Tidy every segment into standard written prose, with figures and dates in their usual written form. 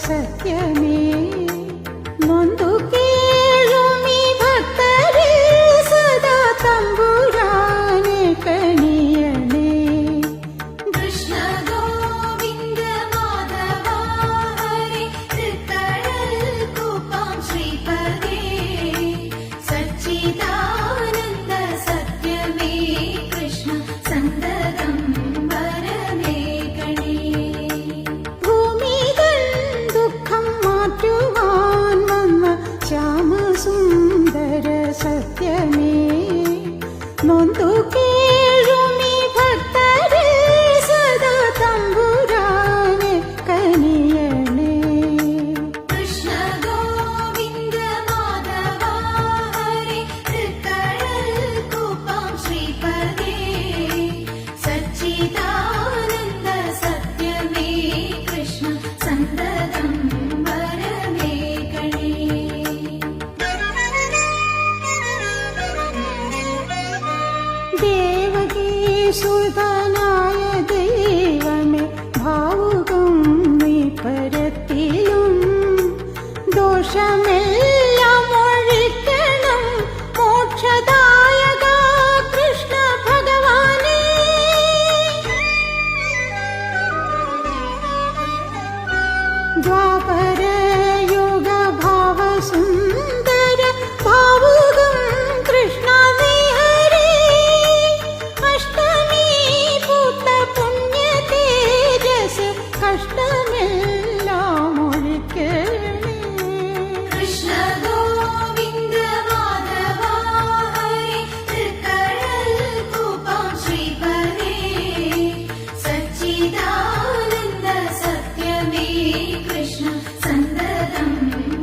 സത്യമേ നൊന്തു കേഴുമി ഭക്തരെ സദാ തമ്പുരാനെ കണിയണേ. കൃഷ്ണ ഗോവിന്ദ മാധവ ഹരേ തൃക്കടൽ കൂപ്പാം ശ്രീപദേ സച്ചിദാനന്ദ സത്യമേ കൃഷ്ണ സന്തതം വരമേ ഗണേ. ഭൂമിതൻ ദുഃഖം മാറ്റുവാൻ വന്ന ശ്യാമസുന്ദര സത്യമേ നൊന്തു കേഴുമി ഭക്തരെ സദാ തമ്പുരാനെ കനിയണേ. കൃഷ്ണ ഗോവിന്ദ മാധവ ഹരേ തൃക്കടൽ കൂപ്പാം ശ്രീപദേ സച്ചിദാനന്ദ സത്യമേ കൃഷ്ണ സന്തതം വരമേ ഗണേ. ദേവകീ സുതനായ ദൈവമേ ഭാവുകം നീ പരത്തിലും ദോഷമെല്ലാം ഒഴിക്കണം മോക്ഷദായക കൃഷ്ണ ഭഗവാനേ. ദ്വാപരയുഗ ഭാവസുന്ദര ഭാവുകം കൃഷ്ണ നീ ഹരേ. അഷ്ടമി പൂത്ത പുണ്യ തേജസ് കഷ്ടമെല്ലാം ഒഴിക്കണേ. കൃഷ്ണ ഗോവിന്ദ മാധവ ഹരേ തൃക്കടൽ കൂപ്പാം ശ്രീപദേ സച്ചിദാനന്ദ സത്യമേ കൃഷ്ണ സന്തതം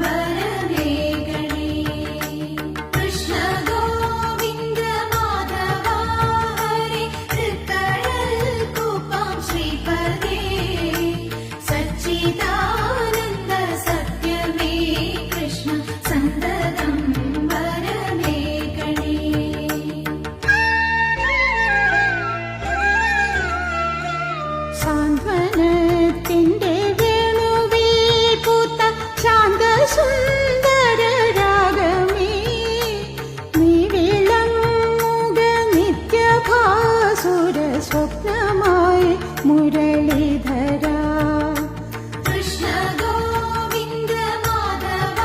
വരമേ ഗണേ. കൃഷ്ണ ഗോവിന്ദ മാധവ ഹരേ തൃക്കടൽ കൂപ്പാം ശ്രീപദേ സച്ചിദാനന്ദ സത്യമേ കൃഷ്ണ സന്തതം വരമേ ഗണേ. സാന്ത്വനത്തിന്റെ വേണുവിൽ പൂത്ത ശാന്തസുന്ദര രാഗമേ നീ വിളങ്ങുക നിത്യഭാസുര സ്വപ്നമായി മുരളീധര. കൃഷ്ണ ഗോവിന്ദ മാധവ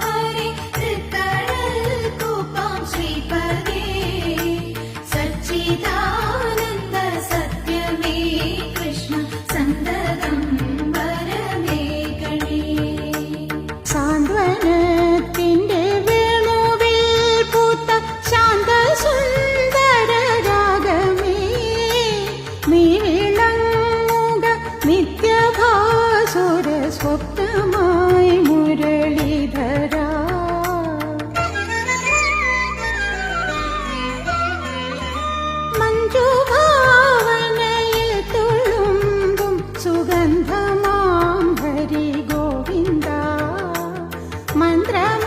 ഹരേ തൃക്കടൽ കൂപ്പാം ശ്രീപദേ സച്ചിദാനന്ദ സത്യമേ കൃഷ്ണ സന്തതം വരമേ ഗണേ. സാന്ത്വനത്തിന്റെ വേണുവിൽ പൂത്ത ശാന്തസുന്ദര രാഗമേ നീ വിളങ്ങുക നിത്യഭാസുര സ്വപ്നമായി മുരളീധര. മഞ്ജുഭാവനയിൽ തുളുമ്പും സുഗന്ധമാം ഹരി ഗോവിന്ദ മന്ത്രമാധുരി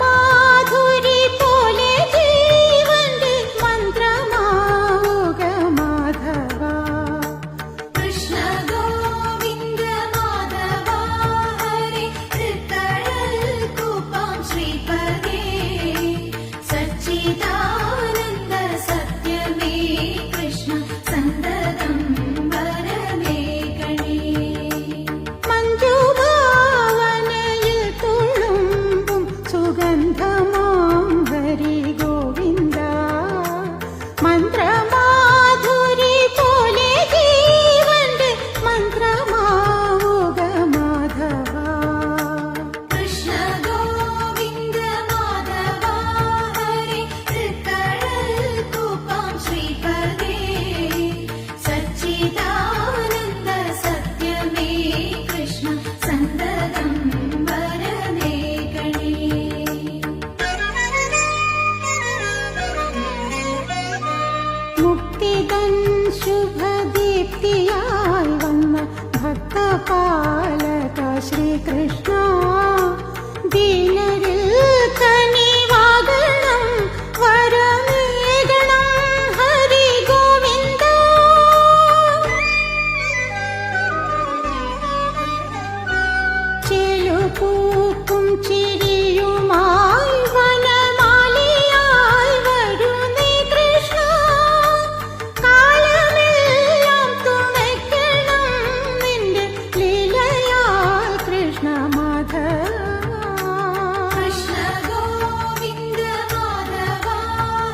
പോലെ ജീവന്റെ മന്ത്രമാവുക മാധവ. കൃഷ്ണ ഗോവിന്ദ മാധവ ഹരേ തൃക്കടൽ കൂപ്പാം ശ്രീപദേ സച്ചിദാനന്ദ സത്യമേ കൃഷ്ണ സന്തതം വരമേ ഗണേ. മഞ്ജുഭാവനയിൽ തുളുമ്പും സുഗന്ധമാം ഹരി ഗോവിന്ദ മന്ത്രമാധുരി പോലെ ജീവന്റെ മന്ത്രമാവുക മാധവ. കൃഷ്ണ ഗോവിന്ദ മാധവ ഹരേ തൃക്കടൽ കൂപ്പാം ശ്രീപദേ സച്ചിദാനന്ദ സത്യമേ കൃഷ്ണ സന്തതം വരമേ ഗണേ. മുക്തിതൻ ശുഭദീപ്തിയായി വന്ന ഭക്തപാലക ശ്രീകൃഷ്ണ ദീനരിൽ കനിവാകണം വരമേകണം ഹരി ഗോവിന്ദ. ചെലു പൂക്കും ചിരിയുമായി വനമാലിയായി വരൂ നീ കൃഷ്ണ. കാലമെല്ലാം തുണയ്ക്കണം നിന്റെ ലീലയാൽ കൃഷ്ണ മാധവ. കൃഷ്ണ ഗോവിന്ദ മാധവ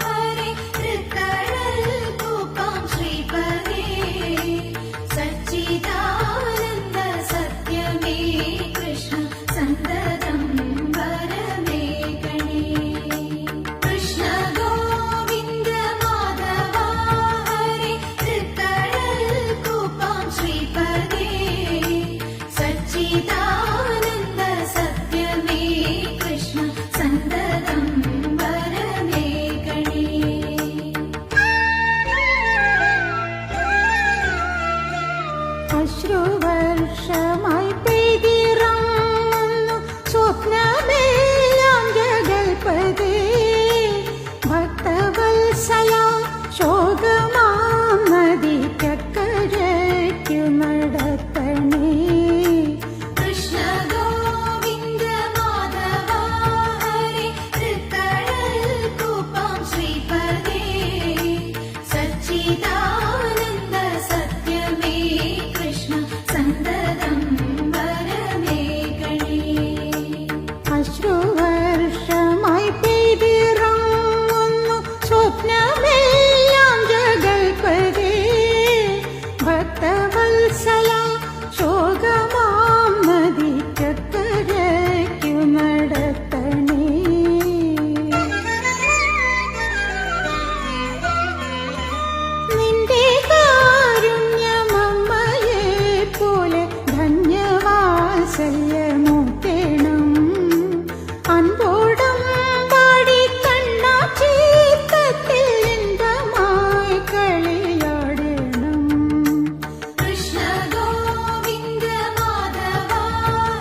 ഹരേ തൃക്കടൽ കൂപ്പാം ശ്രീപദേ സച്ചിദാനന്ദ സത്യമേ കൃഷ്ണ സന്തതം വരമേ ഗണേ. കൃഷ്ണ ഗോവിന്ദ മാധവ ഹരേ തൃക്കടൽ കൂപ്പാം ശ്രീപദേ സച്ചിദാനന്ദ സത്യമേ കൃഷ്ണ സന്തതം വരമേ ഗണേ. അശ്രുവർഷമായി പെയ്തിറങ്ങുന്നു സ്വപ്നമെല്ലാം ജഗൽപദേ. ഭക്തവത്സല ശോകമാം നദിക്കക്കരയ്ക്കു നടത്തണേ. കൃഷ്ണ ഗോവിന്ദ മാധവ ഹരേ തൃക്കടൽ കൂപ്പാം ശ്രീപദേ സച്ചിദാനന്ദ സത്യമേ കൃഷ്ണ സന്തതം വരമേ ഗണേ. അശ്രുവർഷമായി പെയ്തിറങ്ങുന്നു സ്വപ്നമെല്ലാം ജഗൽപദേ. ഭക്തവത്സല ശോകമാം നദിക്കക്കരയ്ക്കു നടത്തണേ. നിന്റെ കാരുണ്യമമ്മയെ പോലെ ധന്യവാത്സല്യമൂട്ടേണം. അൻപോടം പാടി കണ്ണാ ചിത്തത്തിൽ ഇன்பമായി കളിയാടണം. കൃഷ്ണ ഗോവിന്ദ മാധവ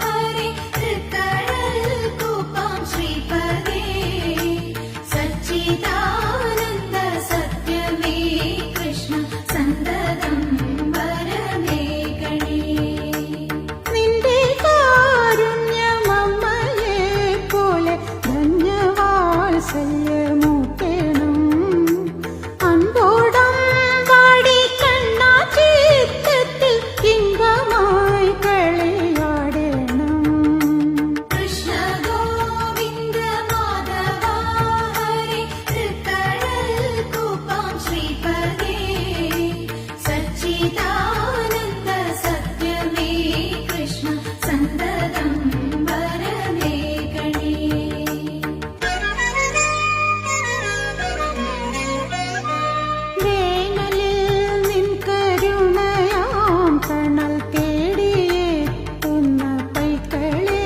ഹരേ തൃക്കടൽ കൂപ്പാം ശ്രീപദേ സച്ചിദാനന്ദ സത്യമേ കൃഷ്ണ സന്തതം വരമേ ഗണേ. നിന്റെ കാരുണ്യമമ്മയെ പോലെ ധന്യവാത്സല്യമൂട്ടേണം. അൻപോടം പാടി കണ്ണാ ചിത്തത്തിൽ ഇன்பമായി കളിയാടണം. കൃഷ്ണ ഗോവിന്ദ മാധവ ഹരേ തൃക്കടൽ കൂപ്പാം ശ്രീപദേ സച്ചിദാനന്ദ സത്യമേ കൃഷ്ണ സന്തതം വരമേ ഗണേ. കൃഷ്ണ ഗോവിന്ദ മാധവ ഹരേ തൃക്കടൽ കൂപ്പാം ശ്രീപദേ സച്ചിദാനന്ദ സത്യമേ കൃഷ്ണ സന്തതം വരമേ ഗണേ. കൃഷ്ണ ഗോവിന്ദ മാധവ ഹരേ തൃക്കടൽ കൂപ്പാം ശ്രീപദേ സച്ചിദാനന്ദ സത്യമേ വേനലിൽ നിൻ കരുണയാം കണൽ തേടിയെത്തുന്ന പൈക്കളെ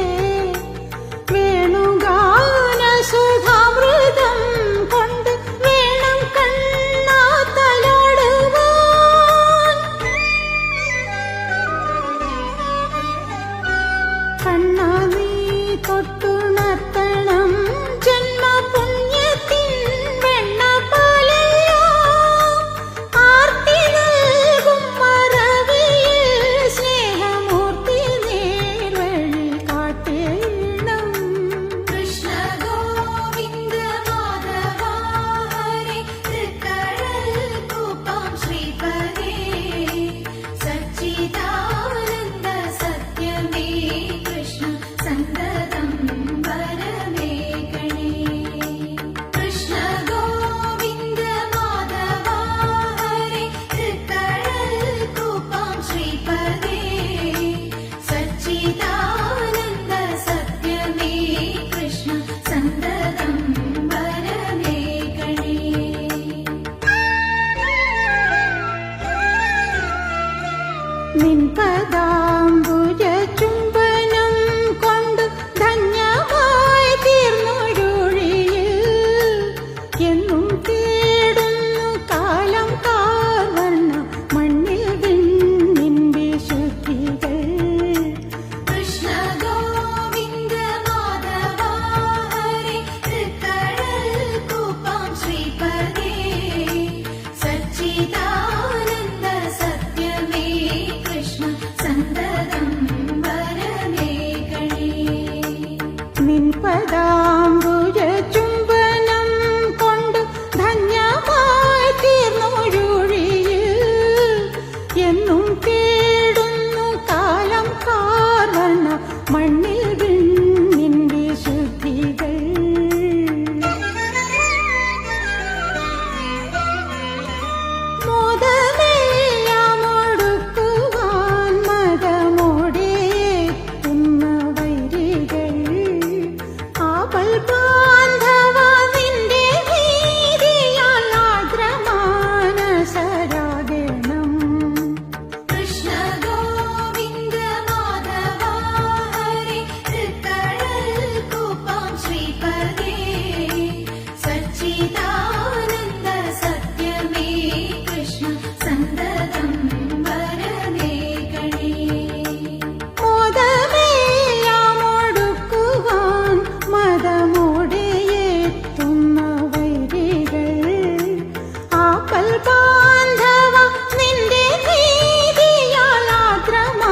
വേണുഗാന സുധാമൃതം കൊണ്ട് വേണം കണ്ണാ തലോടുവാൻ. കണ്ണാ നീ തൊട്ടുണർത്തണം ജന്മപുണ്യത്തിൻ വെണ്ണപ്പാലെല്ലാം. ആർത്തി നൽകും മറവിയിൽ സ്നേഹമൂർത്തി നേർവഴി കാട്ടേണം. കൃഷ്ണ ഗോവിന്ദ മാധവ ഹരേ തൃക്കടൽ കൂപ്പാം ശ്രീപദേ സച്ചിദാനന്ദ സത്യമേ കൃഷ്ണ സന്തതം വരമേ ഗണേ. പദാംബുജ ചുംബനം കൊണ്ട് ധന്യമായി തീർന്നൊഴുഴിയിൽ എന്നും തേടുന്നു കാലം കാരണ മണ്ണിൽ വിണ്ണിൻ വിശുദ്ധികൾ. മോദമെല്ലാമൊടുക്കുവാൻ മതമോടെ എത്തുന്ന വൈരികൾ ആപൽ ബാന്ധവ നിന്റെ വീതിയാൽ ആർദ്രമാനസരാഗണം. കൃഷ്ണ ഗോവിന്ദ മാധവ ഹരേ തൃക്കടൽ കൂപ്പാം ശ്രീപദേ സച്ചിദാനന്ദ സത്യമേ കൃഷ്ണ സന്തതം വരമേകണേ. മോദമെല്ലാമൊടുക്കുവാൻ മതമോടെ എത്തുന്ന വൈരികൾ ആപൽ ബാന്ധവ നിന്റെ നീതിയാൽ ആർദ്രമാനസരാഗണം.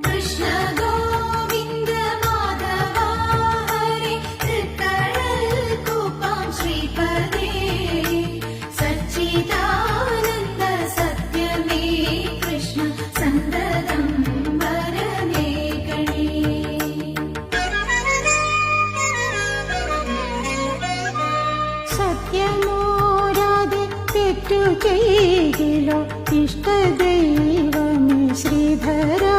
കൃഷ്ണ ഗോവിന്ദ മാധവ ഹരേ തൃക്കടൽ കൂപ്പാം ശ്രീപദേ സച്ചിദാനന്ദ സത്യമേ കൃഷ്ണ സന്തതം വരമേകണേ. സത്യമോരാതെ തെറ്റു ചെയ്തിലോ ഇഷ്ടദൈവമേ ശ്രീധരാ